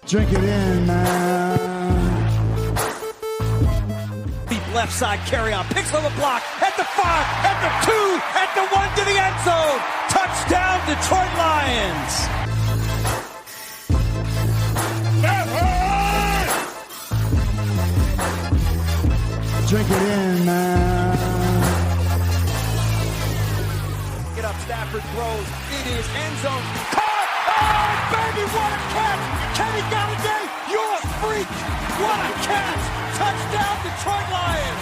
Drink it in, man. Deep left side carry on. Picks on the block. At the 5. At the 2. At the 1 to the end zone. Touchdown, Detroit Lions. Drink it in, man. Get up, Stafford throws. It is end zone. Caught! Oh, baby, what a catch! Kenny Galladay, you're a freak! What a catch! Touchdown, Detroit Lions!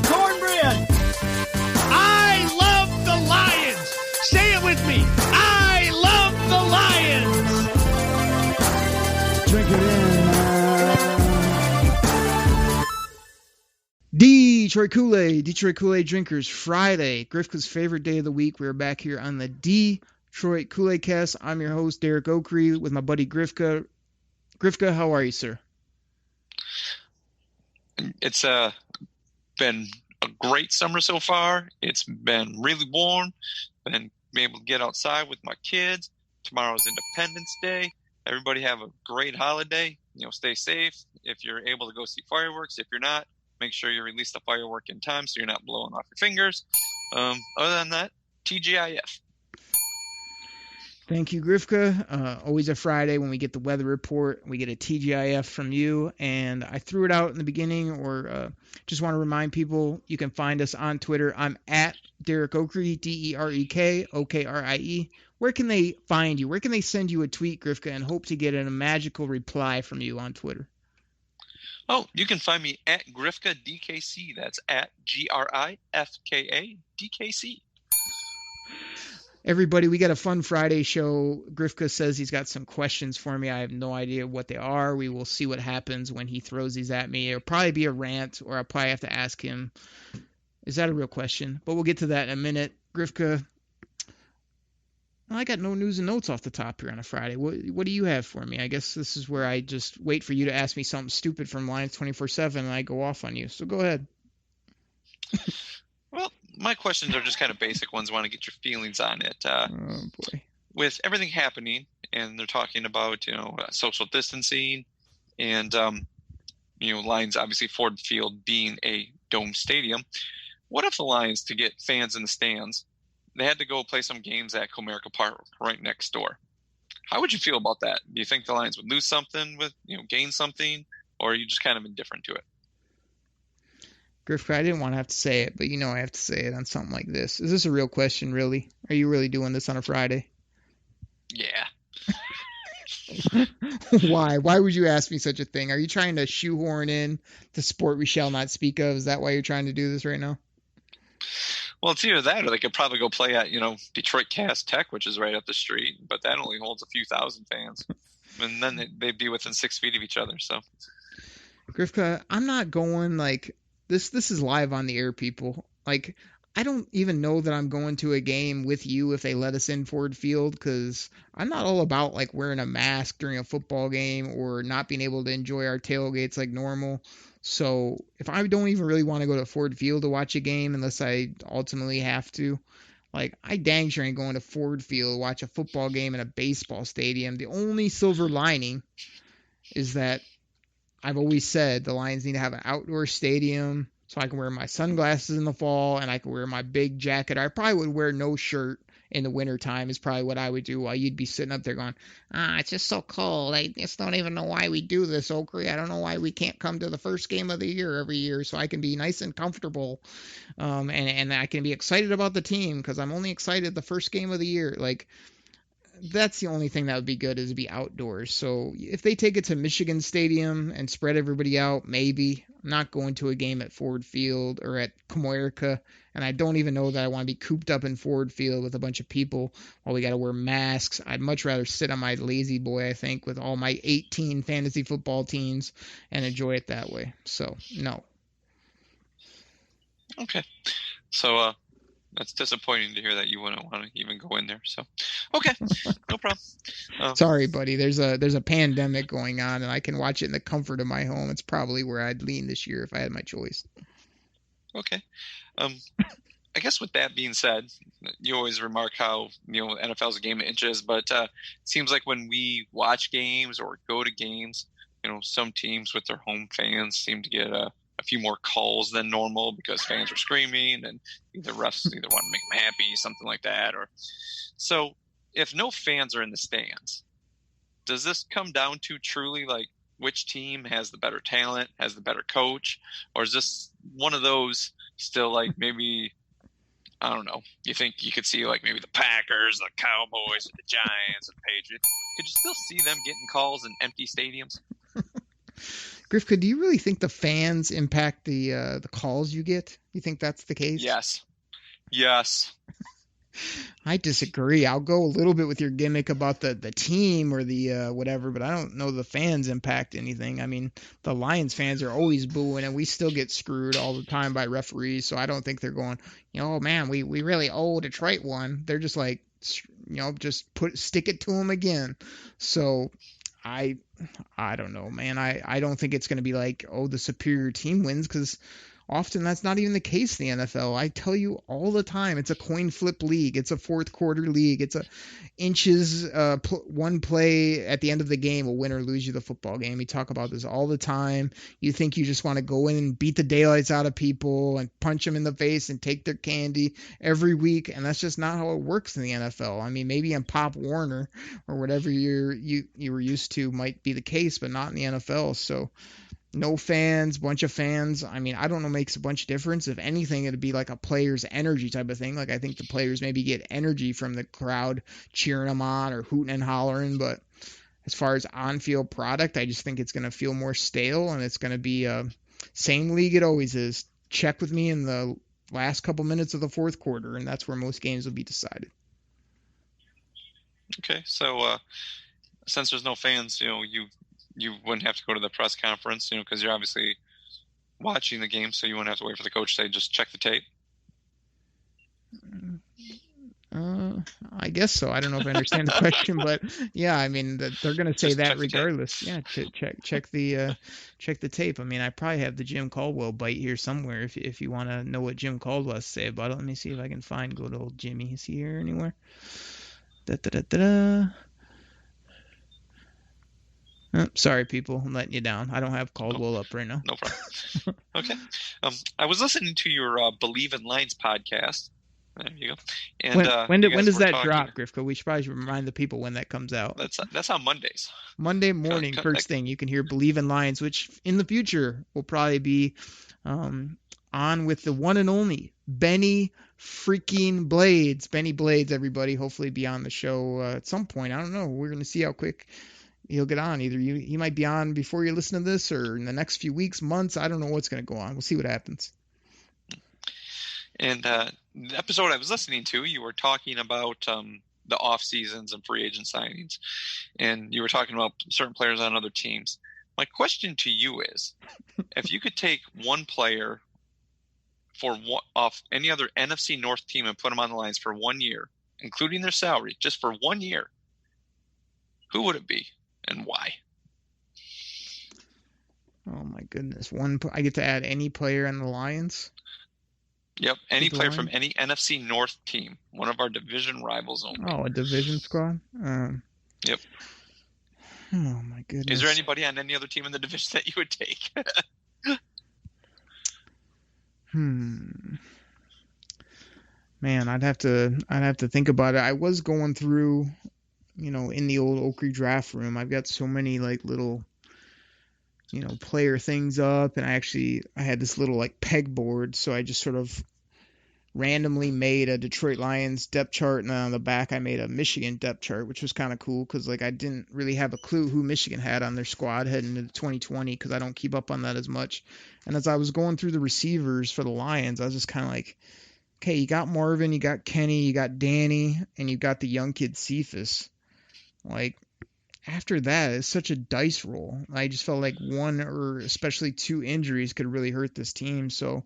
Cornbread! I love the Lions! Say it with me! I love the Lions! Drink it in, man. Detroit Koolaid drinkers, Friday, Grifka's favorite day of the week. We're back here on the Detroit Koolaid Cast. I'm your host, Derek Oakrey, with my buddy Grifka. Grifka, how are you, sir? It's been a great summer so far. It's been really warm. Been able to get outside with my kids. Tomorrow's Independence Day. Everybody have a great holiday. Stay safe. If you're able to go see fireworks, if you're not, make sure you release the firework in time so you're not blowing off your fingers. Other than that, TGIF. Thank you, Grifka. Always a Friday when we get the weather report. We get a TGIF from you. And I threw it out in the beginning, or just want to remind people, you can find us on Twitter. I'm at Derek Oakrey, DEREK OKRIE. Where can they find you? Where can they send you a tweet, Grifka, and hope to get a magical reply from you on Twitter? Oh, you can find me at Grifka DKC. That's at GRIFKA DKC. Everybody, we got a fun Friday show. Grifka says he's got some questions for me. I have no idea what they are. We will see what happens when he throws these at me. It'll probably be a rant, or I'll probably have to ask him, is that a real question? But we'll get to that in a minute. Grifka, I got no news and notes off the top here on a Friday. What do you have for me? I guess this is where I just wait for you to ask me something stupid from Lions 24/7 and I go off on you. So go ahead. Well, my questions are just kind of basic ones. I want to get your feelings on it. Oh, boy. With everything happening, and they're talking about, social distancing and, Lions, obviously Ford Field being a dome stadium. What if the Lions, to get fans in the stands, they had to go play some games at Comerica Park right next door? How would you feel about that? Do you think the Lions would lose something gain something, or are you just kind of indifferent to it? Griff, I didn't want to have to say it, but I have to say it on something like this. Is this a real question, really? Are you really doing this on a Friday? Yeah. Why? Why would you ask me such a thing? Are you trying to shoehorn in the sport we shall not speak of? Is that why you're trying to do this right now? Well, it's either that, or they could probably go play at, Detroit Cast Tech, which is right up the street, but that only holds a few thousand fans. And then they'd be within 6 feet of each other, so. Grifka, I'm not going, this is live on the air, people. I don't even know that I'm going to a game with you if they let us in Ford Field, because I'm not all about, wearing a mask during a football game or not being able to enjoy our tailgates like normal. So if I don't even really want to go to Ford Field to watch a game unless I ultimately have to, I dang sure ain't going to Ford Field to watch a football game in a baseball stadium. The only silver lining is that I've always said the Lions need to have an outdoor stadium so I can wear my sunglasses in the fall and I can wear my big jacket. I probably would wear no shirt in the wintertime is probably what I would do, while you'd be sitting up there going, it's just so cold. I just don't even know why we do this, Oakley. I don't know why we can't come to the first game of the year every year so I can be nice and comfortable, and I can be excited about the team, because I'm only excited the first game of the year. That's the only thing that would be good, is to be outdoors. So if they take it to Michigan Stadium and spread everybody out, maybe. I'm not going to a game at Ford Field or at Comerica, and I don't even know that I want to be cooped up in Ford Field with a bunch of people while we got to wear masks. I'd much rather sit on my lazy boy, I think, with all my 18 fantasy football teams and enjoy it that way. So, no. Okay. So, that's disappointing to hear that you wouldn't want to even go in there. So, okay, no problem. Sorry, buddy. There's a pandemic going on, and I can watch it in the comfort of my home. It's probably where I'd lean this year if I had my choice. Okay. I guess with that being said, you always remark how, NFL is a game of inches, but it seems like when we watch games or go to games, some teams with their home fans seem to get a few more calls than normal because fans are screaming and the refs either want to make them happy, something like that. So if no fans are in the stands, does this come down to truly like which team has the better talent, has the better coach, or is this one of those still like maybe, I don't know, you think you could see like maybe the Packers, the Cowboys, the Giants, and the Patriots? Could you still see them getting calls in empty stadiums? Grifka, do you really think the fans impact the calls you get? You think that's the case? Yes. I disagree. I'll go a little bit with your gimmick about the team or the whatever, but I don't know the fans impact anything. I mean, the Lions fans are always booing, and we still get screwed all the time by referees, so I don't think they're going, oh, man, we really owe Detroit one. They're just like, just stick it to them again. So I don't know, man. I don't think it's going to be like, the superior team wins, because often that's not even the case in the NFL. I tell you all the time, it's a coin flip league. It's a fourth quarter league. It's a inches, one play at the end of the game will win or lose you the football game. We talk about this all the time. You think you just want to go in and beat the daylights out of people and punch them in the face and take their candy every week, and that's just not how it works in the NFL. I mean, maybe in Pop Warner or whatever you were used to might be the case, but not in the NFL. So no fans, bunch of fans. I mean, I don't know, makes a bunch of difference. If anything, it'd be like a player's energy type of thing. Like, I think the players maybe get energy from the crowd cheering them on or hooting and hollering. But as far as on-field product, I just think it's going to feel more stale, and it's going to be same league it always is. Check with me in the last couple minutes of the fourth quarter, and that's where most games will be decided. Okay, so since there's no fans, you wouldn't have to go to the press conference, because you're obviously watching the game, so you wouldn't have to wait for the coach to say, just check the tape. I guess so. I don't know if I understand the question, but yeah, I mean, they're going to say that regardless. Yeah, check the tape. I mean, I probably have the Jim Caldwell bite here somewhere. If you want to know what Jim Caldwell has to say about it, let me see if I can find good old Jimmy. Is he here anywhere? Oh, sorry, people. I'm letting you down. I don't have Caldwell up right now. No problem. Okay. I was listening to your Believe in Lines podcast. There you go. And when does that drop, Grifka? We should probably remind the people when that comes out. That's on Mondays. Monday morning, first thing. You can hear Believe in Lines, which in the future will probably be on with the one and only Benny freaking Blades. Benny Blades, everybody. Hopefully be on the show at some point. I don't know. We're going to see how quick he'll get on. Either he might be on before you listen to this or in the next few weeks, months. I don't know what's going to go on. We'll see what happens. And the episode I was listening to, you were talking about the off seasons and free agent signings, and you were talking about certain players on other teams. My question to you is, if you could take one player off any other NFC North team and put them on the lines for 1 year, including their salary, just for 1 year, who would it be and why? Oh my goodness! I get to add any player on the Lions. Yep, any player from any NFC North team, one of our division rivals only. Oh, a division squad? Yep. Oh, my goodness. Is there anybody on any other team in the division that you would take? Man, I'd have to think about it. I was going through, in the old Oakley draft room. I've got so many like little player things up, and I had this little like pegboard, so I just sort of randomly made a Detroit Lions depth chart, and then on the back I made a Michigan depth chart, which was kind of cool because like I didn't really have a clue who Michigan had on their squad heading into 2020 because I don't keep up on that as much. And as I was going through the receivers for the Lions, I was just kind of like, okay, you got Marvin, you got Kenny, you got Danny, and you got the young kid Cephas. Like, after that, it's such a dice roll. I just felt like one or especially two injuries could really hurt this team. So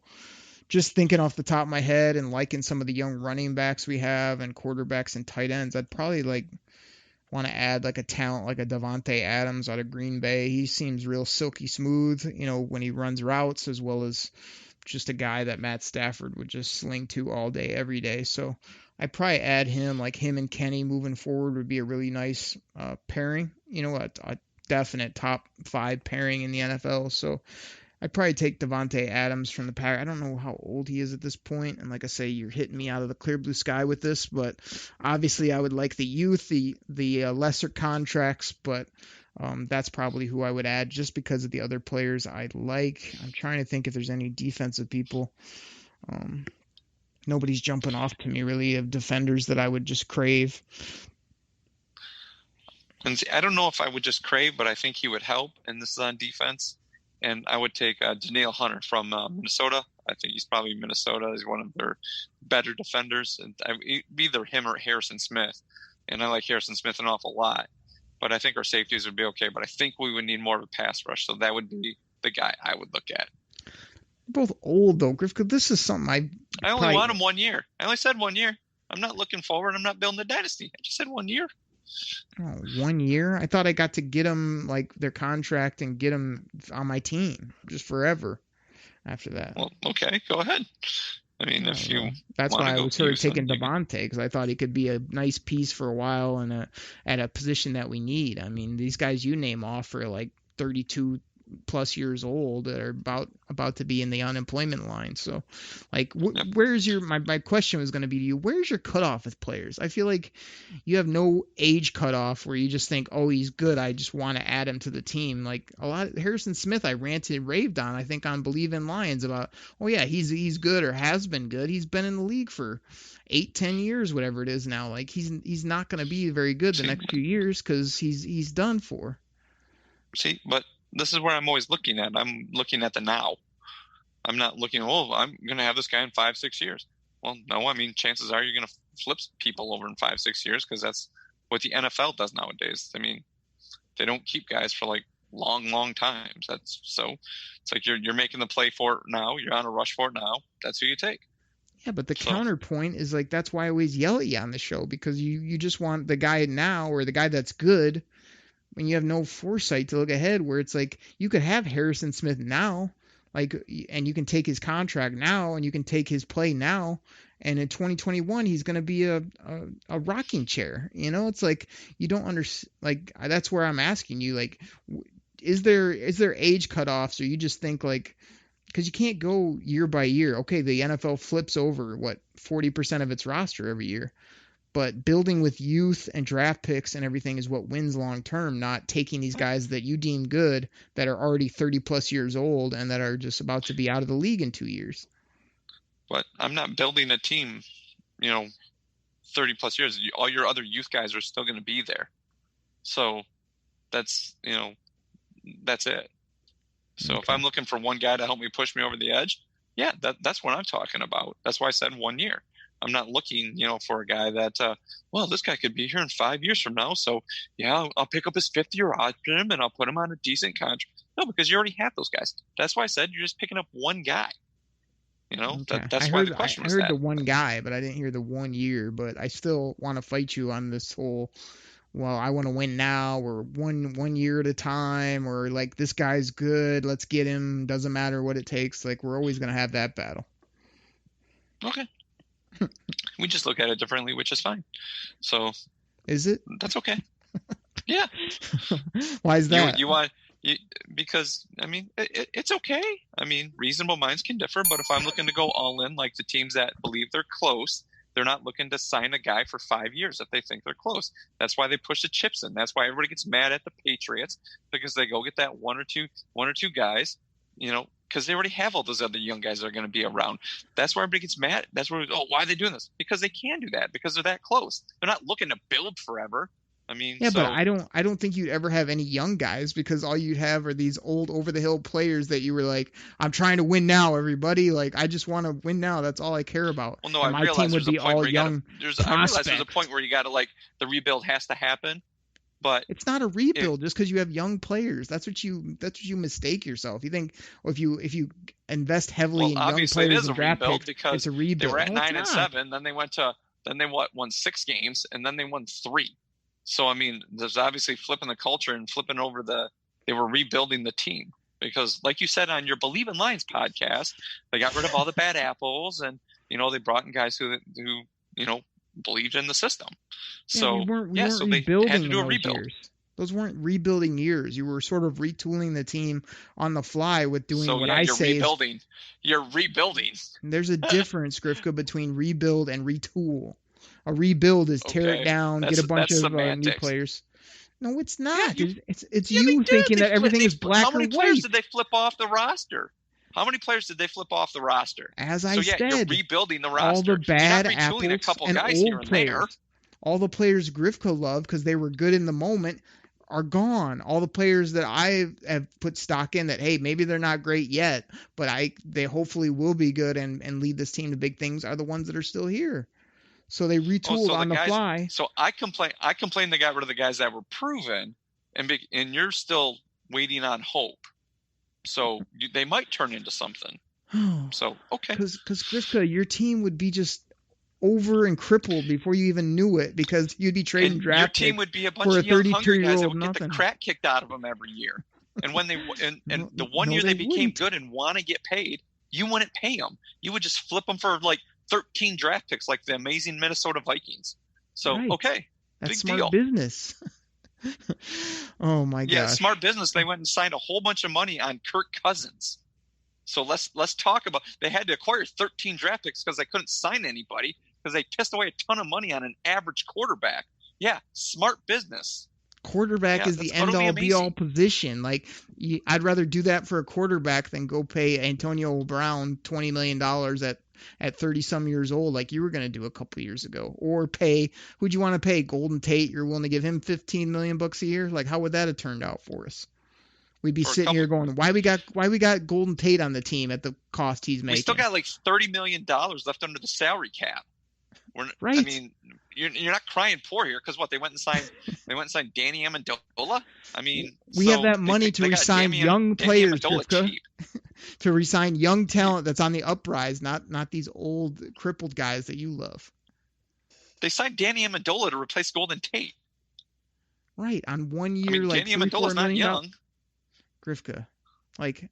just thinking off the top of my head and liking some of the young running backs we have and quarterbacks and tight ends, I'd probably like want to add like a talent like a Devontae Adams out of Green Bay. He seems real silky smooth, when he runs routes, as well as just a guy that Matt Stafford would just sling to all day, every day. So I'd probably add him, like him and Kenny moving forward would be a really nice pairing. A definite top 5 pairing in the NFL. So I'd probably take Devontae Adams from the Packers. I don't know how old he is at this point, and like I say, you're hitting me out of the clear blue sky with this, but obviously I would like the youth, the lesser contracts, but that's probably who I would add just because of the other players I like. I'm trying to think if there's any defensive people. Nobody's jumping off to me really of defenders that I would just crave. And see, I don't know if I would just crave, but I think he would help, and this is on defense. And I would take Danielle Hunter from Minnesota. I think he's probably Minnesota. He's one of their better defenders. And either him or Harrison Smith. And I like Harrison Smith an awful lot. But I think our safeties would be okay. But I think we would need more of a pass rush. So that would be the guy I would look at. Both old, though, Griff, because this is something I only want him 1 year. I only said 1 year. I'm not looking forward. I'm not building a dynasty. I just said 1 year. Oh, 1 year? I thought I got to get them, like, their contract and get them on my team just forever after that. Well, okay, go ahead. I mean, if you that's why I was sort of taking him, Devontae, because I thought he could be a nice piece for a while and at a position that we need. I mean, these guys you name off are like 32 plus years old that are about to be in the unemployment line. So like where's your my question was going to be to you, where's your cutoff with players? I feel like you have no age cutoff where you just think, oh, he's good, I just want to add him to the team. Like a lot of Harrison Smith I raved on, I think on Believe in Lions about, oh yeah, he's good or has been good. He's been in the league for 8-10 years, whatever it is now. Like he's not going to be very good the next few years because he's done for. See, but this is where I'm always looking at. I'm looking at the now. I'm not looking, I'm going to have this guy in 5-6 years. Well, no, I mean, chances are you're going to flip people over in 5-6 years because that's what the NFL does nowadays. I mean, they don't keep guys for like long times. It's like you're making the play for it now. You're on a rush for it now. That's who you take. Yeah, but the counterpoint is like, that's why I always yell at you on the show, because you just want the guy now or the guy that's good when you have no foresight to look ahead, where it's like you could have Harrison Smith now, like, and you can take his contract now and you can take his play now. And in 2021, he's going to be a rocking chair. You know, it's like, you don't understand. Like, that's where I'm asking you, like, is there age cutoffs, or you just think like, because you can't go year by year. Okay, the NFL flips over 40% of its roster every year. But building with youth and draft picks and everything is what wins long term, not taking these guys that you deem good that are already 30 plus years old and that are just about to be out of the league in 2 years. But I'm not building a team, 30 plus years. All your other youth guys are still going to be there. So that's it. So okay. If I'm looking for one guy to help me push me over the edge, yeah, that's what I'm talking about. That's why I said 1 year. I'm not looking, for a guy that, this guy could be here in 5 years from now. So, yeah, I'll pick up his 5th-year option and I'll put him on a decent contract. No, because you already have those guys. That's why I said you're just picking up one guy. Okay. That's why the question was that. I heard the one guy, but I didn't hear the 1 year. But I still want to fight you on this whole, I want to win now, or one year at a time, or like, this guy's good, let's get him, doesn't matter what it takes. Like, we're always going to have that battle. Okay. We just look at it differently, which is fine. So, is it? That's okay. Yeah. Why is that? Because I mean, it's okay. I mean, reasonable minds can differ, but if I'm looking to go all in, like the teams that believe they're close, they're not looking to sign a guy for 5 years if they think they're close. That's why they push the chips in. That's why everybody gets mad at the Patriots, because they go get that one or two guys, because they already have all those other young guys that are going to be around. That's why everybody gets mad. That's why, why are they doing this? Because they can do that, because they're that close. They're not looking to build forever. I mean, yeah, but I don't think you'd ever have any young guys, because all you'd have are these old over the hill players that you were like, I'm trying to win now, everybody. Like, I just want to win now. That's all I care about. Well, no, I realize there's a point where there's a point where you got to, like, the rebuild has to happen. But it's not a rebuild just because you have young players. That's what you mistake yourself. You think, if you invest heavily in young players and draft picks, it's a rebuild. They were at 9-7, then they won 6 games, and then they won 3. So I mean, there's obviously flipping the culture and flipping over they were rebuilding the team. because, like you said on your Believe in Lions podcast, they got rid of all the bad apples, and they brought in guys who believed in the system. So we weren't so they rebuilding had to do a in those rebuild. years. Those weren't rebuilding years. You were sort of retooling the team on the fly with doing what I say. Rebuilding. You're rebuilding. There's a difference, Grifka, between rebuild and retool. A rebuild is tear it down, get a bunch of new players. No, it's not. Yeah, it's you thinking that everything is black or white. How many players did they flip off the roster? As I said, you're rebuilding the roster. All the bad apples a couple and guys old here and players. there. All the players Grifka loved because they were good in the moment are gone. All the players that I have put stock in that, hey, maybe they're not great yet, but they hopefully will be good and lead this team to big things, are the ones that are still here. So they retooled on the fly. So I complain they got rid of the guys that were proven, and you're still waiting on hope. So they might turn into something. So, okay. Because Grifka, your team would be just over and crippled before you even knew it, because you'd be trading draft your team would be a bunch for a of young hungry guys that 32-year-old would get the crap kicked out of them every year. And when they and the one year they became good and want to get paid, you wouldn't pay them. You would just flip them for like 13 draft picks, like the amazing Minnesota Vikings. So right. Okay, that's big smart deal. Business. Oh my gosh. Yeah, smart business. They went and signed a whole bunch of money on Kirk Cousins. So let's talk about. They had to acquire 13 draft picks because they couldn't sign anybody because they pissed away a ton of money on an average quarterback. Yeah, smart business. Quarterback is the end-all, be-all position. Like, I'd rather do that for a quarterback than go pay Antonio Brown $20 million at 30-some years old, like you were going to do a couple years ago. Or pay, who'd you want to pay? Golden Tate, you're willing to give him $15 million a year? Like, how would that have turned out for us? We'd be sitting here going, why we got Golden Tate on the team at the cost he's making? We still got like $30 million left under the salary cap. Right. I mean, you're not crying poor here because they went and signed Danny Amendola. I mean, we have that money to resign young players, to resign young talent that's on the uprise, not these old crippled guys that you love. They signed Danny Amendola to replace Golden Tate. Right, on 1 year, like Danny Amendola's not young. Grifka, like,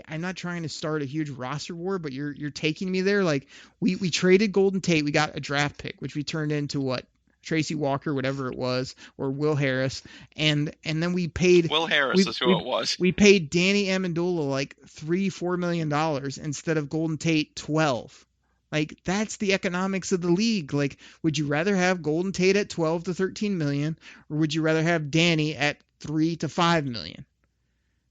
I'm not trying to start a huge roster war, but you're taking me there. Like, we traded Golden Tate, we got a draft pick, which we turned into what? Tracy Walker, whatever it was, or Will Harris, and then we paid Will Harris is who it was. We paid Danny Amendola like $3-4 million instead of Golden Tate $12. Like, that's the economics of the league. Like, would you rather have Golden Tate at $12 to $13 million, or would you rather have Danny at $3 to $5 million?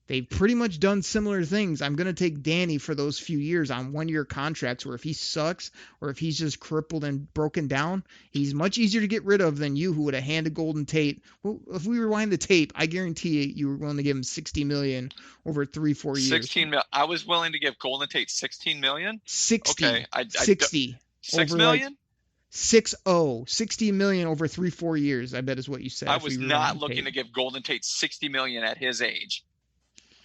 They've pretty much done similar things. I'm going to take Danny for those few years on 1-year contracts where if he sucks or if he's just crippled and broken down, he's much easier to get rid of than you, who would have handed Golden Tate. Well, if we rewind the tape, I guarantee you were willing to give him $60 million over 3-4 years. 16 million. I was willing to give Golden Tate $16 million. 60. Okay, 60. $6 million? 60 million over 3-4 years, I bet is what you said. I was not looking to give Golden Tate $60 million at his age.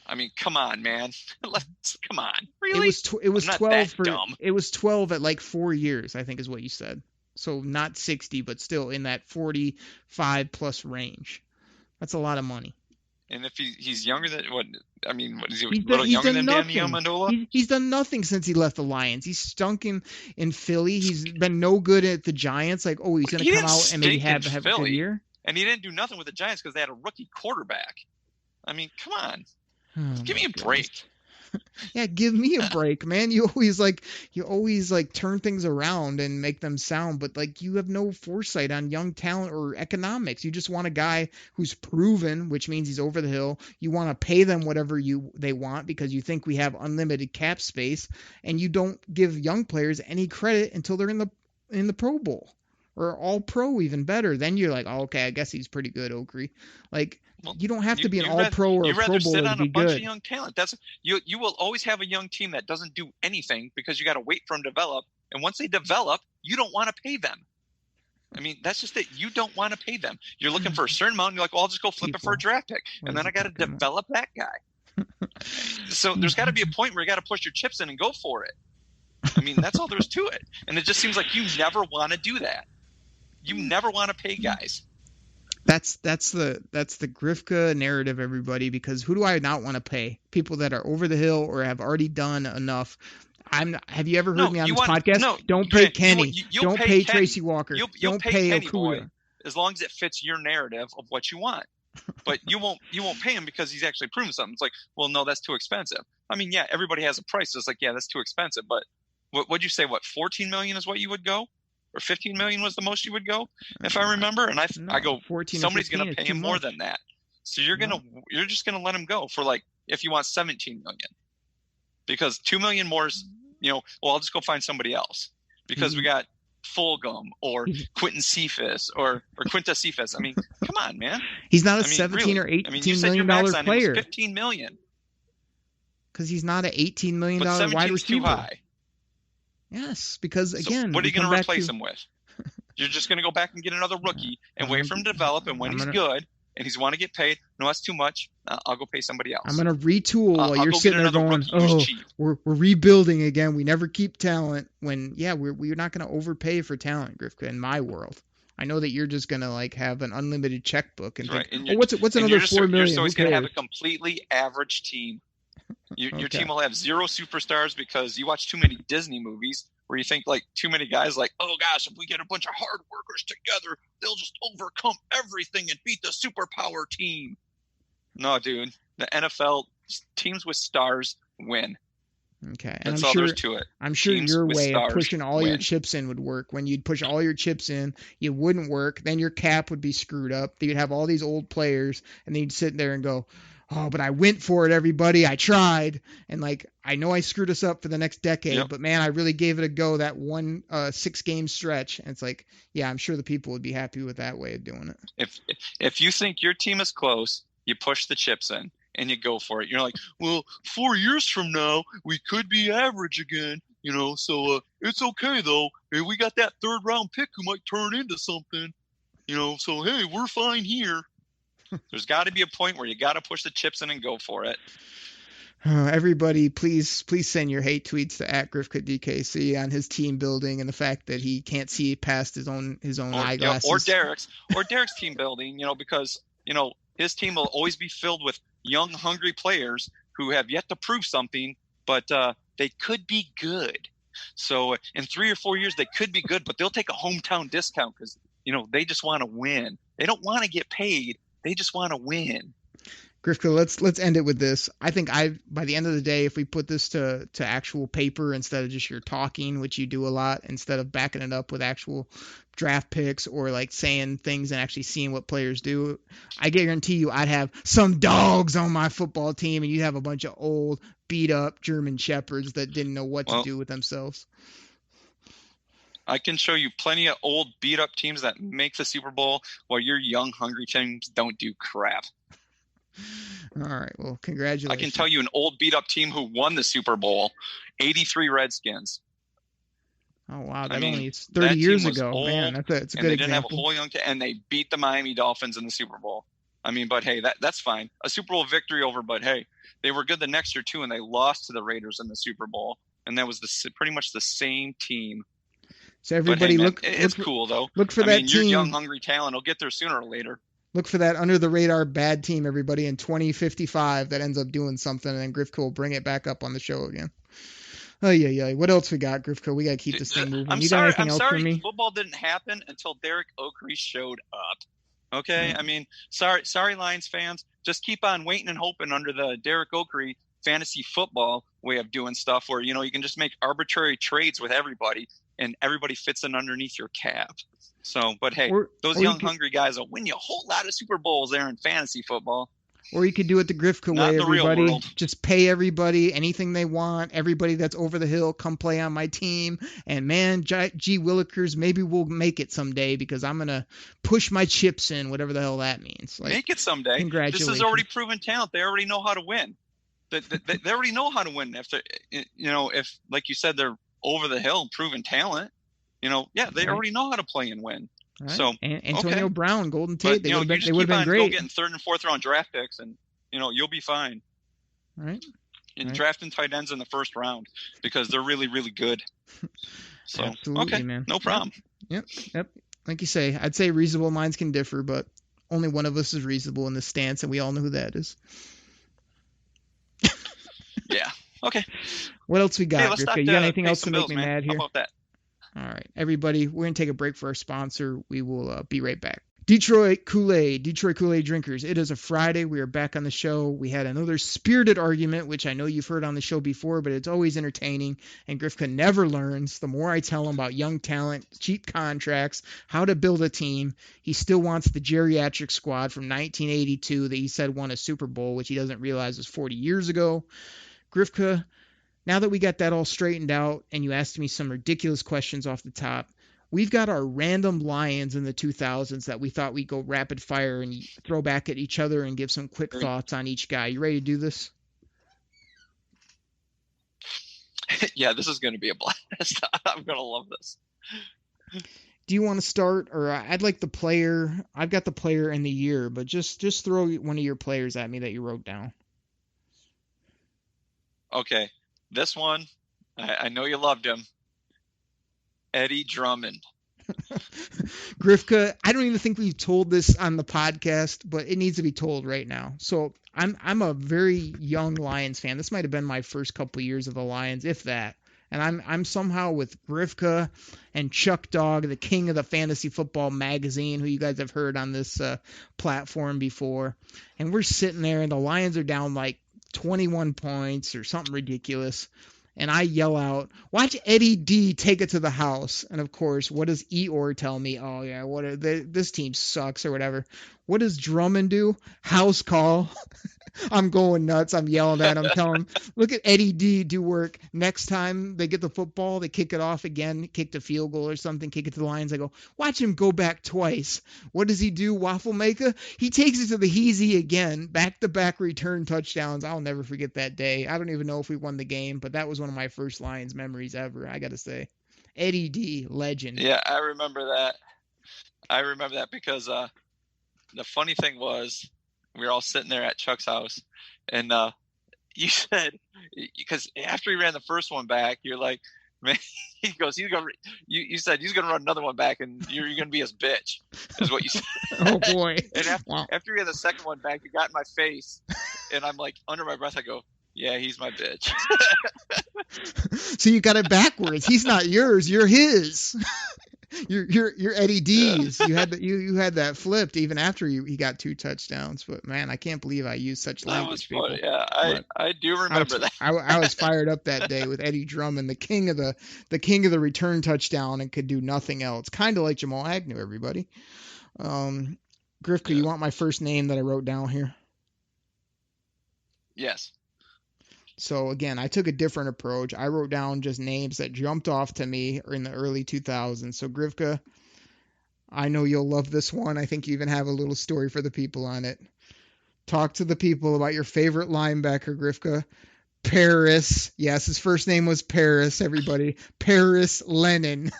I mean, come on, man. Come on. Really? It was 12 for dumb. It was 12 at like 4 years, I think is what you said. So not 60, but still in that 45 plus range. That's a lot of money. And if he's younger than what? I mean, what is he? A little younger than Danny Amendola? He's done nothing since he left the Lions. He's stunk in Philly. He's been no good at the Giants. Like, oh, he's going to come out and maybe have a good year. And he didn't do nothing with the Giants because they had a rookie quarterback. I mean, come on. Give me a break. Yeah, give me a break, man. You always turn things around and make them sound, but like you have no foresight on young talent or economics. You just want a guy who's proven, which means he's over the hill. You want to pay them whatever they want because you think we have unlimited cap space, and you don't give young players any credit until they're in the Pro Bowl or all pro, even better. Then you're like, oh, okay, I guess he's pretty good, Oakley. Like, you don't have to be an all-pro or a Pro Bowler to be good. You rather sit on a bunch of young talent. You will always have a young team that doesn't do anything because you got to wait for them to develop. And once they develop, you don't want to pay them. I mean, that's just it. You don't want to pay them. You're looking for a certain amount. And you're like, well, I'll just go flip it for a draft pick. And then I got to develop that guy. So there's got to be a point where you got to push your chips in and go for it. I mean, that's all there is to it. And it just seems like you never want to do that. You never want to pay guys. That's the Grifka narrative, everybody, because who do I not want to pay? People that are over the hill or have already done enough. Have you ever heard me on this podcast? No, don't pay Kenny. You'll don't pay Kenny. Tracy Walker. You'll don't pay Kenny Okuda. Boy, as long as it fits your narrative of what you want. But you won't pay him because he's actually proven something. It's like, well, no, that's too expensive. I mean, yeah, everybody has a price. So it's like, yeah, that's too expensive. But what'd you say? What, 14 million is what you would go? Or 15 million was the most you would go, if I remember. And I go, 14 somebody's going to pay him more than that. So you're just going to let him go for, like, if you want 17 million, because 2 million more is, well, I'll just go find somebody else because we got Fulgham or Quinton Cephas or Quinta Cephas. I mean, come on, man. He's not a 17 or 18 million dollar player. 15 million. Because he's not an $18 million wide receiver. Too high. Yes, because again, so what are you going to replace him with? You're just going to go back and get another rookie and wait for him to develop, and when he's good and he's want to get paid, no, that's too much. I'll go pay somebody else. I'm going to retool while you're sitting there going, "Oh, we're rebuilding again. We never keep talent." When we're not going to overpay for talent, Grifka. In my world, I know that you're just going to like have an unlimited checkbook and think, and what's another $4 million? You're always going to have a completely average team. Your team will have zero superstars because you watch too many Disney movies where you think like too many guys like, oh gosh, if we get a bunch of hard workers together, they'll just overcome everything and beat the superpower team. No, dude, the NFL teams with stars win. Okay, and that's all there's to it. I'm sure your way of pushing all your chips in would work. When you'd push all your chips in, it wouldn't work. Then your cap would be screwed up. You'd have all these old players, and then you'd sit there and go, oh, but I went for it, everybody. I tried. And, like, I know I screwed us up for the next decade, but, man, I really gave it a go that one 6-game stretch. And it's like, yeah, I'm sure the people would be happy with that way of doing it. If you think your team is close, you push the chips in and you go for it. You're like, well, 4 years from now, we could be average again, so it's okay, though. Hey, we got that third-round pick who might turn into something, so, hey, we're fine here. There's got to be a point where you got to push the chips in and go for it. Everybody, please send your hate tweets to @GrifkaDKC on his team building and the fact that he can't see past his own eyeglasses. Or Derek's team building, because his team will always be filled with young, hungry players who have yet to prove something, but they could be good. So in 3 or 4 years, they could be good, but they'll take a hometown discount because they just want to win. They don't want to get paid. They just want to win. Grifka, let's end it with this. I think by the end of the day, if we put this to actual paper instead of just your talking, which you do a lot, instead of backing it up with actual draft picks or like saying things and actually seeing what players do, I guarantee you I'd have some dogs on my football team and you'd have a bunch of old, beat up German shepherds that didn't know what to do with themselves. I can show you plenty of old beat-up teams that make the Super Bowl while your young, hungry teams don't do crap. All right, well, congratulations. I can tell you an old beat-up team who won the Super Bowl, 83 Redskins. Oh, wow, only 30 years ago. Old, man, it's a good example. They didn't have a whole young team, and they beat the Miami Dolphins in the Super Bowl. I mean, but hey, that's fine. A Super Bowl victory over, but hey, they were good the next year too, and they lost to the Raiders in the Super Bowl, and that was pretty much the same team. So everybody, hey, man, it's cool though. Look for that team. Your young, hungry talent will get there sooner or later. Look for that under the radar bad team, everybody, in 2055 that ends up doing something, and then Grifka will bring it back up on the show again. Oh yeah. What else we got, Grifka? We got to keep this thing moving. I'm got anything else for me? Football didn't happen until Derek Oakrey showed up. Okay, I mean, sorry, Lions fans. Just keep on waiting and hoping under the Derek Oakrey fantasy football way of doing stuff, where you can just make arbitrary trades with everybody, and everybody fits in underneath your cap. So, but hey, those young, hungry guys will win you a whole lot of Super Bowls there in fantasy football. Or you could do it the Grifka way, everybody. Just pay everybody anything they want. Everybody that's over the hill, come play on my team. And, man, G. Willikers, maybe we'll make it someday because I'm going to push my chips in, whatever the hell that means. Like, make it someday. Congratulations. This is already proven talent. They already know how to win. They already know how to win. If like you said, they're over the hill, proven talent, they already know how to play and win. Right. So Antonio Brown, Golden Tate, they would have been great. Go getting 3rd and 4th round draft picks, and you'll be fine. Right. And drafting tight ends in the 1st round because they're really, really good. So absolutely, man. No problem. Yep. Like you say, I'd say reasonable minds can differ, but only one of us is reasonable in this stance, and we all know who that is. Yeah. Okay. What else we got, Hey, let's Grifka? start, You got anything pay else some to make bills, me man. mad here? How about that? All right, everybody, we're going to take a break for our sponsor. We will be right back. Detroit Koolaid drinkers. It is a Friday. We are back on the show. We had another spirited argument, which I know you've heard on the show before, but it's always entertaining. And Grifka never learns. The more I tell him about young talent, cheap contracts, how to build a team, he still wants the geriatric squad from 1982 that he said won a Super Bowl, which he doesn't realize was 40 years ago. Grifka, now that we got that all straightened out and you asked me some ridiculous questions off the top, we've got our random Lions in the 2000s that we thought we'd go rapid fire and throw back at each other and give some quick thoughts on each guy. You ready to do this? Yeah, this is going to be a blast. I'm going to love this. Do you want to start? Or I'd like the player. I've got the player and the year, but just throw one of your players at me that you wrote down. Okay. This one, I know you loved him. Eddie Drummond. Grifka, I don't even think we've told this on the podcast, but it needs to be told right now. So I'm a very young Lions fan. This might have been my first couple of years of the Lions, if that. And I'm somehow with Grifka and Chuck Dog, the king of the fantasy football magazine, who you guys have heard on this platform before. And we're sitting there, and the Lions are down like 21 points or something ridiculous. And I yell out, "Watch Eddie D take it to the house." And of course, what does Eeyore tell me? Oh yeah, this team sucks or whatever. What does Drummond do? House call. I'm going nuts. I'm yelling at him, telling him, "Look at Eddie D do work. Next time they get the football, they kick it off again, kick the field goal or something, kick it to the Lions." I go, "Watch him go back twice." What does he do, Waffle Maker? He takes it to the Heezy again, back-to-back return touchdowns. I'll never forget that day. I don't even know if we won the game, but that was one of my first Lions memories ever, I got to say. Eddie D, legend. Yeah, I remember that. I remember that because the funny thing was, we were all sitting there at Chuck's house, and you said, because after he ran the first one back, you're like, man, he goes, you said he's gonna run another one back, and you're gonna be his bitch, is what you said. Oh boy! And after he had the second one back, it got in my face, and I'm like, under my breath, I go, "Yeah, he's my bitch." So you got it backwards. He's not yours. You're his. You're Eddie D's. You had that flipped even after he got 2 touchdowns. But man, I can't believe I used such language. That was funny. Yeah, I do remember that. I was fired up that day with Eddie Drummond, the king of the return touchdown, and could do nothing else. Kind of like Jamal Agnew, everybody. Grifka, you want my first name that I wrote down here? Yes. So again, I took a different approach. I wrote down just names that jumped off to me in the early 2000s. So Grifka, I know you'll love this one. I think you even have a little story for the people on it. Talk to the people about your favorite linebacker, Grifka. Paris. Yes, his first name was Paris, everybody. Paris Lennon.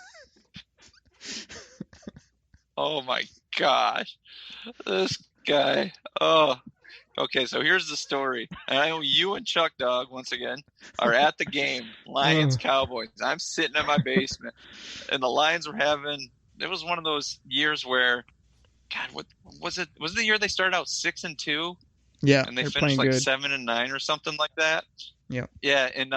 Oh my gosh. This guy. Oh. Okay, so here's the story. And I know you and Chuck Dog, once again, are at the game, Lions-Cowboys. I'm sitting in my basement, and the Lions were having – it was one of those years where – God, what was it? Was it the year they started out 6-2? Yeah, and they finished like 7-9 or something like that? Yeah. Yeah, and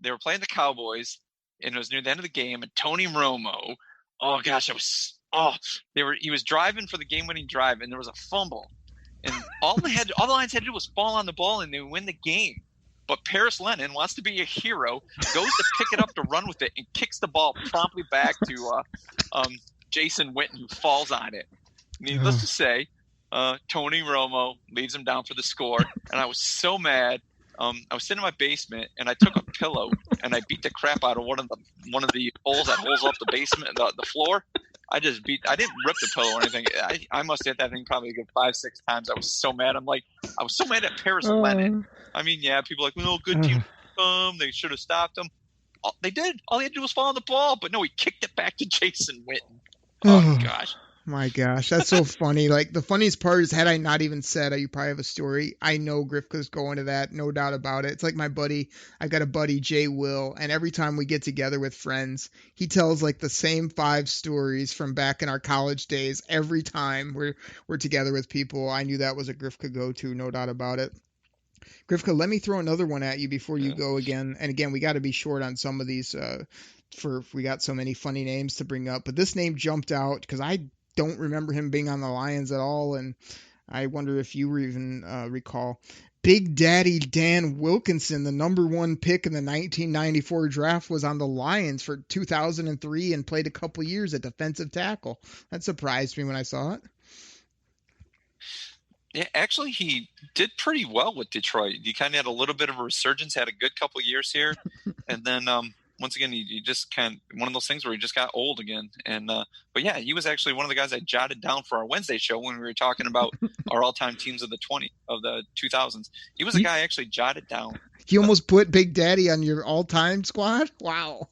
they were playing the Cowboys, and it was near the end of the game, and Tony Romo – oh, gosh, he was driving for the game-winning drive, and there was a fumble. And all the Lions had to do was fall on the ball, and they win the game. But Paris Lennon wants to be a hero, goes to pick it up to run with it, and kicks the ball promptly back to Jason Witten, who falls on it. Needless to say, Tony Romo leads him down for the score. And I was so mad. I was sitting in my basement, and I took a pillow, and I beat the crap out of one of the holes that holds up the basement, the floor. I didn't rip the pillow or anything. I must have hit that thing probably a good 5-6 times. I was so mad. I was so mad at Paris Lennon. I mean, yeah, people are like, well, good team. They should have stopped him. They did. All they had to do was fall on the ball. But no, he kicked it back to Jason Witten. Oh, gosh. My gosh, that's so funny. Like the funniest part is, had I not even said, you probably have a story. I know Grifka's going to that, no doubt about it. It's like my buddy. I've got a buddy, Jay Will, and every time we get together with friends, he tells like the same 5 stories from back in our college days. Every time we're together with people, I knew that was a Grifka go-to, no doubt about it. Grifka, let me throw another one at you before you go again. And again, we got to be short on some of these. We got so many funny names to bring up, but this name jumped out because I don't remember him being on the Lions at all, and I wonder if you even recall. Big Daddy Dan Wilkinson, the number 1 pick in the 1994 draft, was on the Lions for 2003 and played a couple years at defensive tackle. That surprised me when I saw it. Yeah, actually, he did pretty well with Detroit. He kind of had a little bit of a resurgence, had a good couple years here, and then once again, he just kind of one of those things where he just got old again. And but yeah, he was actually one of the guys I jotted down for our Wednesday show when we were talking about our all-time teams of the 2000s. He was a guy I actually jotted down. You almost put Big Daddy on your all-time squad? Wow,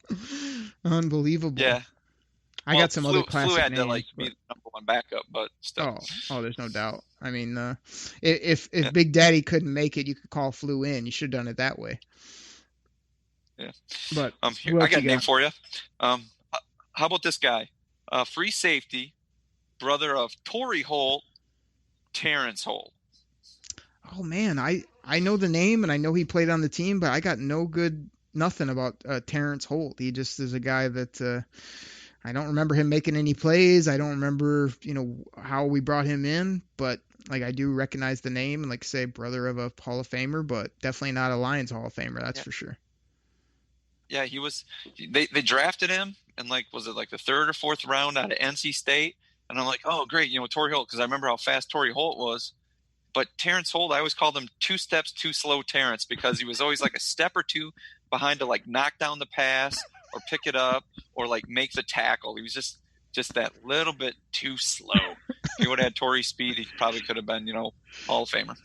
unbelievable. Yeah. I got some other classic Flu had names. To be the number 1 backup, but still. Oh, there's no doubt. I mean, if Big Daddy couldn't make it, you could call Flu in. You should have done it that way. Yeah. But here, I got a name for you. How about this guy? Free safety, brother of Torrey Holt, Terrence Holt. Oh man, I know the name and I know he played on the team, but I got nothing about Terrence Holt. He just is a guy that I don't remember him making any plays. I don't remember, how we brought him in, but like I do recognize the name and like say brother of a Hall of Famer, but definitely not a Lions Hall of Famer. That's for sure. Yeah, he was. They drafted him and was it the 3rd or 4th round out of NC State? And I'm like, oh great, Torrey Holt, because I remember how fast Torrey Holt was. But Terrence Holt, I always called him 2 steps too slow Terrence, because he was always a step or 2 behind to knock down the pass or pick it up or make the tackle. He was just that little bit too slow. If he would have had Torrey speed, he probably could have been, Hall of Famer.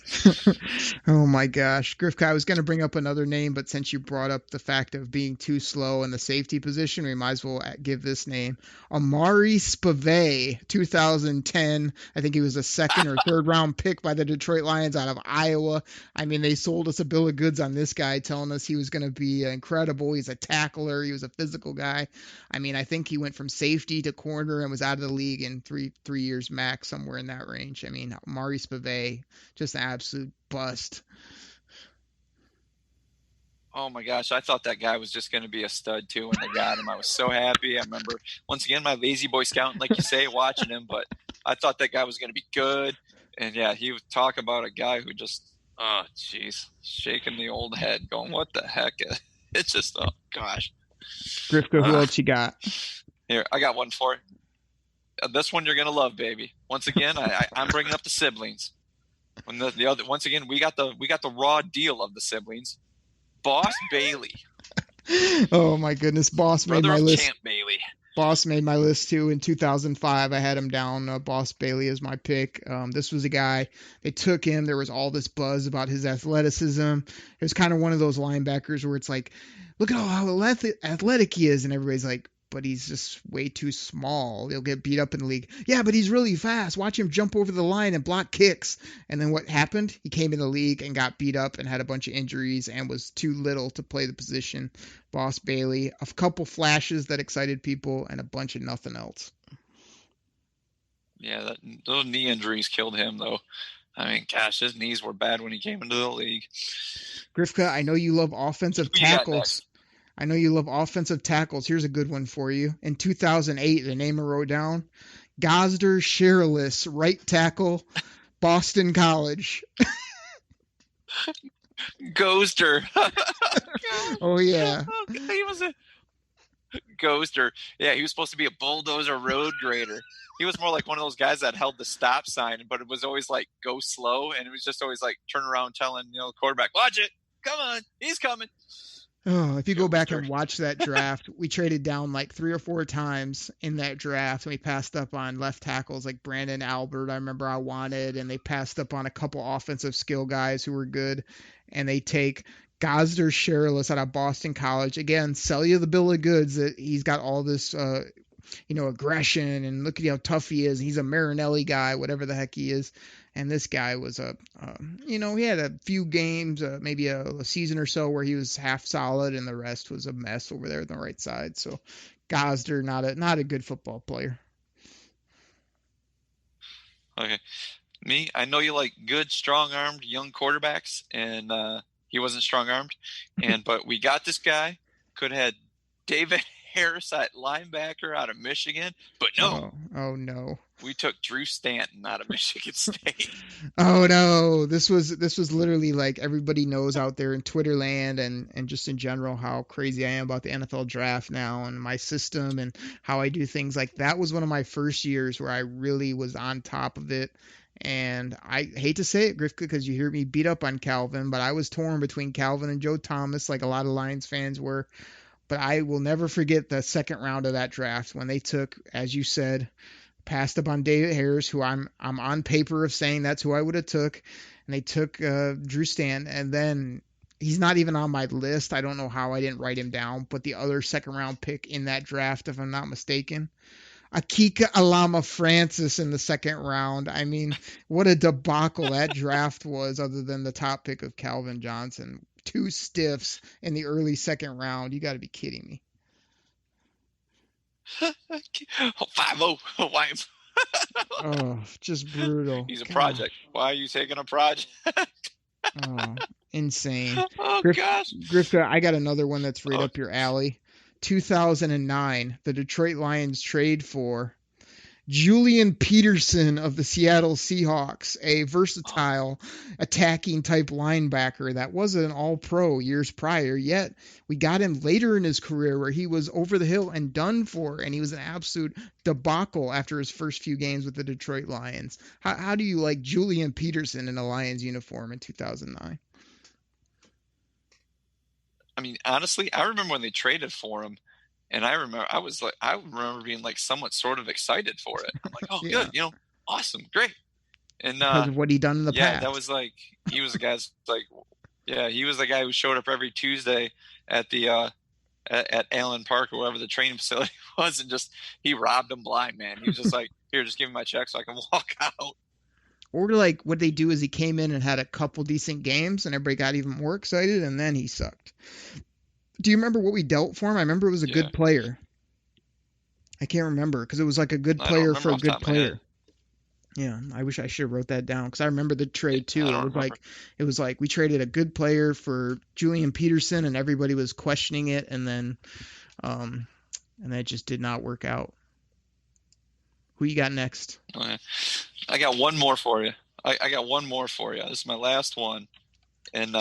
Oh my gosh. Grifka, I was going to bring up another name, but since you brought up the fact of being too slow in the safety position, we might as well give this name. Amari Spivey, 2010. I think he was a 2nd or 3rd round pick by the Detroit Lions out of Iowa. I mean, they sold us a bill of goods on this guy, telling us he was going to be incredible. He's a tackler. He was a physical guy. I mean, I think he went from safety to corner and was out of the league in three years max, somewhere in that range. I mean, Amari Spivey, just an absolute bust. Oh my gosh, I thought that guy was just going to be a stud too when they got him. I was so happy. I remember, once again, my lazy boy scouting, like you say, watching him, but I thought that guy was going to be good. And yeah, he would talk about a guy who just, oh geez, shaking the old head going, what the heck? It's just, oh gosh. Grifka, who else you got? Here, I got one for you. This one you're going to love, baby. Once again, I'm bringing up the siblings. When the other, once again, we got the raw deal of the siblings. Boss Bailey. Oh my goodness, Boss made my list. Champ Bailey. Boss made my list too. In 2005, I had him down. Boss Bailey is my pick. This was a guy, they took him. There was all this buzz about his athleticism. It was kind of one of those linebackers where it's like, look at how athletic he is. And everybody's like, but he's just way too small. He'll get beat up in the league. Yeah, but he's really fast. Watch him jump over the line and block kicks. And then what happened? He came in the league and got beat up and had a bunch of injuries and was too little to play the position. Boss Bailey, a couple flashes that excited people and a bunch of nothing else. Yeah, those knee injuries killed him, though. I mean, gosh, his knees were bad when he came into the league. Grifka, I know you love offensive tackles. I know you love offensive tackles. Here's a good one for you. In 2008, the name I wrote down, Gosder Shirless, right tackle, Boston College. Gosder. Oh, yeah. He was a Gosder. Yeah, he was supposed to be a bulldozer road grader. He was more like one of those guys that held the stop sign, but it was always like, go slow. And it was just always like, turn around telling, the quarterback, watch it. Come on. He's coming. Oh, if you go back and watch that draft, we traded down like 3 or 4 times in that draft, and we passed up on left tackles like Brandon Albert. I remember I wanted, and they passed up on a couple offensive skill guys who were good, and they take Gosder Shirless out of Boston College. Again, sell you the bill of goods that he's got all this aggression and look at how tough he is. He's a Marinelli guy, whatever the heck he is. And this guy was he had a few games, maybe a season or so where he was half solid, and the rest was a mess over there on the right side. So Gosder, not a good football player. Okay. Me, I know you like good, strong-armed young quarterbacks, and he wasn't strong-armed. But we got this guy. Could have had David Harris at linebacker out of Michigan, but no. Oh no. We took Drew Stanton out of Michigan State. Oh no. This was literally like everybody knows out there in Twitter land and just in general how crazy I am about the NFL draft now and my system and how I do things. Like that was one of my first years where I really was on top of it. And I hate to say it, Grifka, because you hear me beat up on Calvin, but I was torn between Calvin and Joe Thomas, like a lot of Lions fans were. But I will never forget the second round of that draft when they took, as you said, passed up on David Harris, who I'm on paper of saying that's who I would have took, and they took Drew Stanton, and then he's not even on my list. I don't know how I didn't write him down, but the other second round pick in that draft, if I'm not mistaken, Akika Alama Francis in the second round. I mean, what a debacle that draft was, other than the top pick of Calvin Johnson. 2 stiffs in the early second round. You got to be kidding me. 5-0. Why? Oh, just brutal. He's a project. Why are you taking a project? Oh, insane. Oh, gosh. Grifka, I got another one that's right up your alley. 2009, the Detroit Lions trade for Julian Peterson of the Seattle Seahawks, a versatile attacking type linebacker that was an all-pro years prior, yet we got him later in his career where he was over the hill and done for, and he was an absolute debacle after his first few games with the Detroit Lions. How do you like Julian Peterson in a Lions uniform in 2009? I mean, honestly, I remember when they traded for him, and I remember being like somewhat sort of excited for it. I'm like, oh, Yeah. good, awesome, great. And Because of what he done in the past. that was like he was the guy's like, he was the guy who showed up every Tuesday at the at Allen Park or whatever the training facility was, and just he robbed them blind, man. He was just like, here, just give me my check so I can walk out. Or like what they do is he came in and had a couple decent games, and everybody got even more excited, and then he sucked. Do you remember what we dealt for him? I remember it was a good player. I can't remember because it was like a good player for a good player. Yeah, I wish I should have wrote that down because I remember the trade too. It was like we traded a good player for Julian Peterson, and everybody was questioning it, and then it just did not work out. Who you got next? Okay. I got one more for you. I got one more for you. This is my last one, and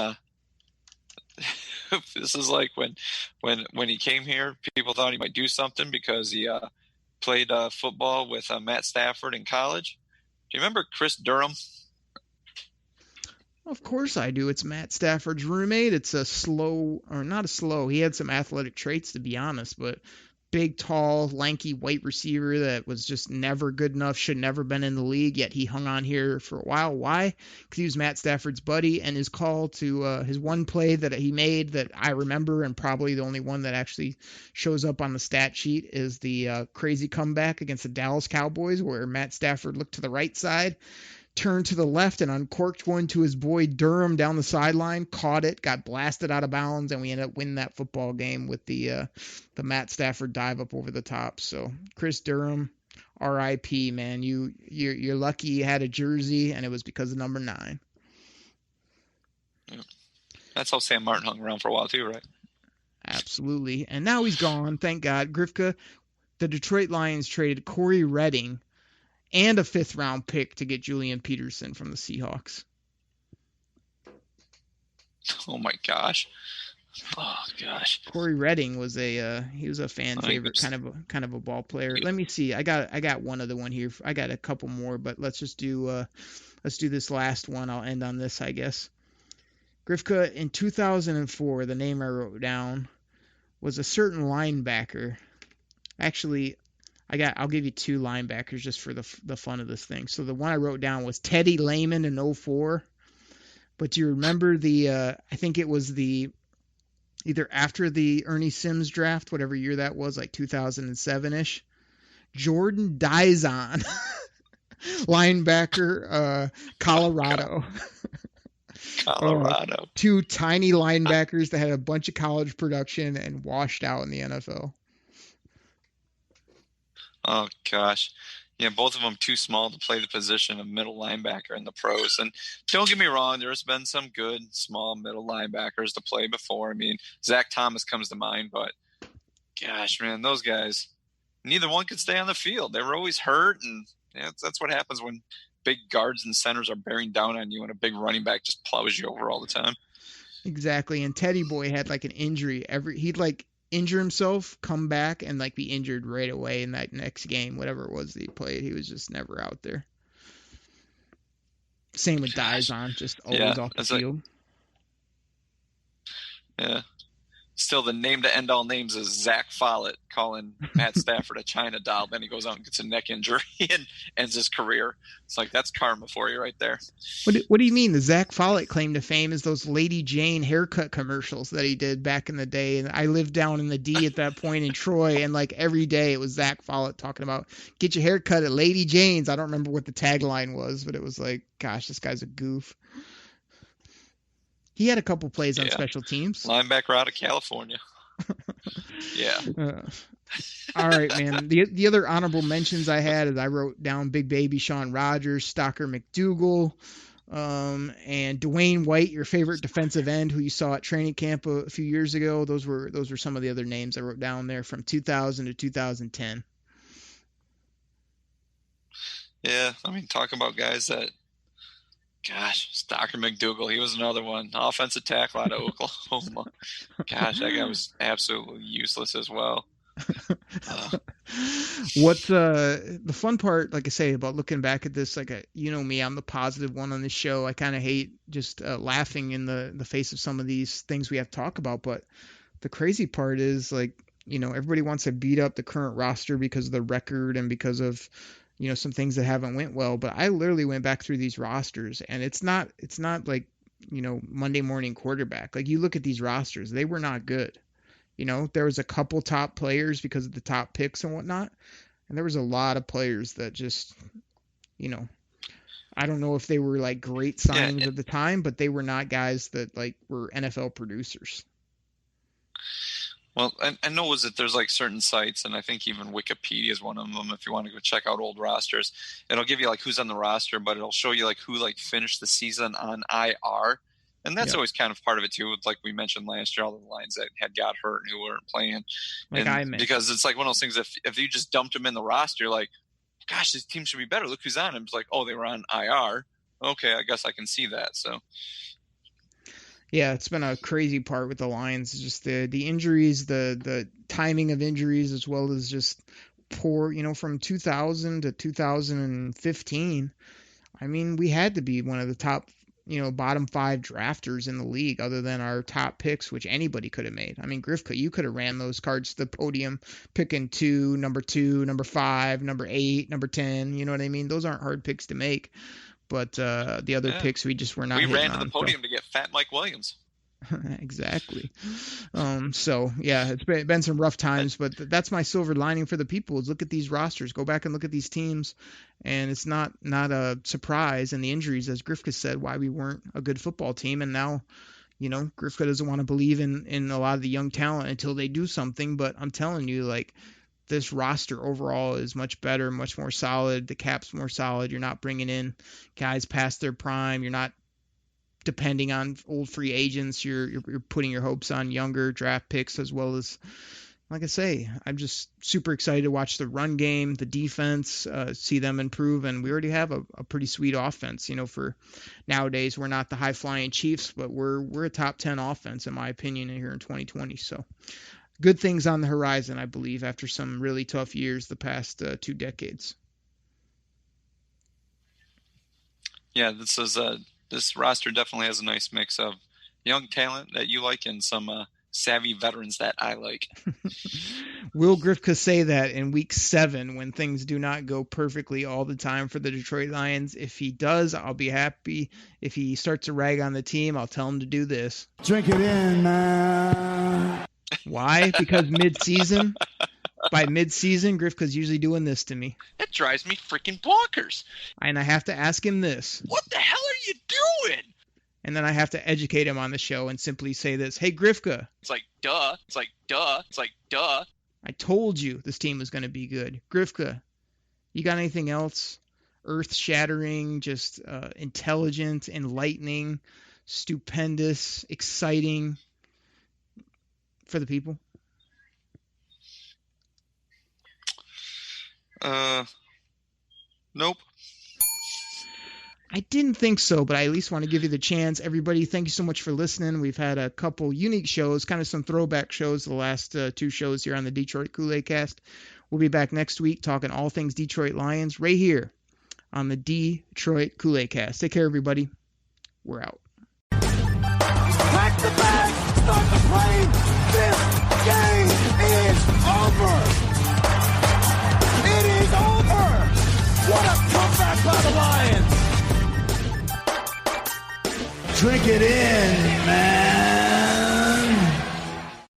this is like when he came here, people thought he might do something because he played football with Matt Stafford in college. Do you remember Chris Durham? Of course I do. It's Matt Stafford's roommate. It's he had some athletic traits, to be honest, but big, tall, lanky, white receiver that was just never good enough, should never been in the league, yet he hung on here for a while. Why? Because he was Matt Stafford's buddy, and his call to his one play that he made that I remember, and probably the only one that actually shows up on the stat sheet, is the crazy comeback against the Dallas Cowboys where Matt Stafford looked to the right side, turned to the left and uncorked one to his boy Durham down the sideline, caught it, got blasted out of bounds, and we ended up winning that football game with the Matt Stafford dive up over the top. So Chris Durham, R.I.P. man, you're lucky you had a jersey, and it was because of number 9. Yeah. That's how Sam Martin hung around for a while too, right? Absolutely, and now he's gone. Thank God. Grifka, the Detroit Lions traded Corey Redding and a 5th round pick to get Julian Peterson from the Seahawks. Oh my gosh. Oh gosh. Corey Redding was a fan favorite, kind of a ball player. Let me see. I got one other one here. I got a couple more, but let's do this last one. I'll end on this, I guess. Grifka, in 2004, the name I wrote down was a certain linebacker. Actually, I'll give you 2 linebackers just for the fun of this thing. So the one I wrote down was Teddy Lehman in 2004. But do you remember I think it was either after the Ernie Sims draft, whatever year that was, like 2007-ish. Jordan Dizon, linebacker, Colorado. Colorado. Two tiny linebackers that had a bunch of college production and washed out in the NFL. Oh, gosh. Yeah, both of them too small to play the position of middle linebacker in the pros. And don't get me wrong, there's been some good small middle linebackers to play before. I mean, Zach Thomas comes to mind, but gosh, man, those guys, neither one could stay on the field. They were always hurt, and that's what happens when big guards and centers are bearing down on you and a big running back just plows you over all the time. Exactly. And Teddy Boy had like an injury. He'd like injure himself, come back, and like be injured right away in that next game, whatever it was that he played. He was just never out there. Same with Dizon, just always off the field. Yeah. Still, the name to end all names is Zach Follett calling Matt Stafford a China doll. Then he goes out and gets a neck injury and ends his career. It's like, that's karma for you right there. What do you mean? The Zach Follett claim to fame is those Lady Jane haircut commercials that he did back in the day. And I lived down in the D at that point in Troy, and like every day it was Zach Follett talking about, get your hair cut at Lady Jane's. I don't remember what the tagline was, but it was like, gosh, this guy's a goof. He had a couple plays on special teams. Linebacker out of California. Yeah. All right, man. The other honorable mentions I had is I wrote down Big Baby Sean Rogers, Stalker McDougal, and Dwayne White, your favorite defensive end who you saw at training camp a few years ago. Those were some of the other names I wrote down there from 2000 to 2010. Yeah, I mean, talk about guys that, gosh, Stalker McDougal, he was another one. Offensive tackle out of Oklahoma. Gosh, that guy was absolutely useless as well. What's the fun part, like I say, about looking back at this, like, you know me, I'm the positive one on this show. I kind of hate just laughing in the face of some of these things we have to talk about. But the crazy part is, like, you know, everybody wants to beat up the current roster because of the record and because of, you know, some things that haven't went well. But I literally went back through these rosters, and it's not like, you know, Monday morning quarterback. Like, you look at these rosters, they were not good. You know, there was a couple top players because of the top picks and whatnot. And there was a lot of players that just, you know, I don't know if they were like great signings at the time, but they were not guys that like were NFL producers. Well, I know that there's like certain sites, and I think even Wikipedia is one of them. If you want to go check out old rosters, it'll give you like who's on the roster, but it'll show you like who like finished the season on IR. And that's always kind of part of it too. Like we mentioned last year, all the lines that had got hurt and who weren't playing. Because it's like one of those things, if you just dumped them in the roster, like, gosh, this team should be better. Look who's on. It's like, oh, they were on IR. Okay, I guess I can see that. So. Yeah, it's been a crazy part with the Lions. Just the injuries, the timing of injuries, as well as just poor, you know, from 2000 to 2015. I mean, we had to be one of the top, you know, bottom 5 drafters in the league other than our top picks, which anybody could have made. I mean, Grifka, you could have ran those cards to the podium, picking number 2, number 5, number 8, number 10. You know what I mean? Those aren't hard picks to make. But the other picks, we just were not. We ran to the podium to get Fat Mike Williams. Exactly. So yeah, it's been some rough times, but that's my silver lining for the people is look at these rosters, go back and look at these teams, and it's not a surprise. And the injuries, as Grifka said, why we weren't a good football team. And now, you know, Grifka doesn't want to believe in a lot of the young talent until they do something. But I'm telling you, like, this roster overall is much better, much more solid. The cap's more solid. You're not bringing in guys past their prime. You're not depending on old free agents. You're putting your hopes on younger draft picks, as well as, like I say, I'm just super excited to watch the run game, the defense, see them improve. And we already have a pretty sweet offense. You know, for nowadays, we're not the high flying Chiefs, but we're a top 10 offense, in my opinion, here in 2020. So good things on the horizon, I believe, after some really tough years the past 2 decades. Yeah, this roster definitely has a nice mix of young talent that you like and some savvy veterans that I like. Will Grifka say that in week 7 when things do not go perfectly all the time for the Detroit Lions? If he does, I'll be happy. If he starts to rag on the team, I'll tell him to do this. Drink it in, man. Why? Because mid-season? By mid-season, Grifka's usually doing this to me. That drives me freaking bonkers. And I have to ask him this. What the hell are you doing? And then I have to educate him on the show and simply say this. Hey, Grifka. It's like, duh. It's like, duh. It's like, duh. I told you this team was going to be good. Grifka, you got anything else? Earth-shattering, just intelligent, enlightening, stupendous, exciting for the people? Nope. I didn't think so, but I at least want to give you the chance. Everybody, thank you so much for listening. We've had a couple unique shows, kind of some throwback shows, the last two shows here on the Detroit Koolaid Cast. We'll be back next week talking all things Detroit Lions right here on the Detroit Koolaid Cast. Take care, everybody. We're out. Pack the bag, start the plane. This game is over. It is over. What a comeback by the Lions. Drink it in, man.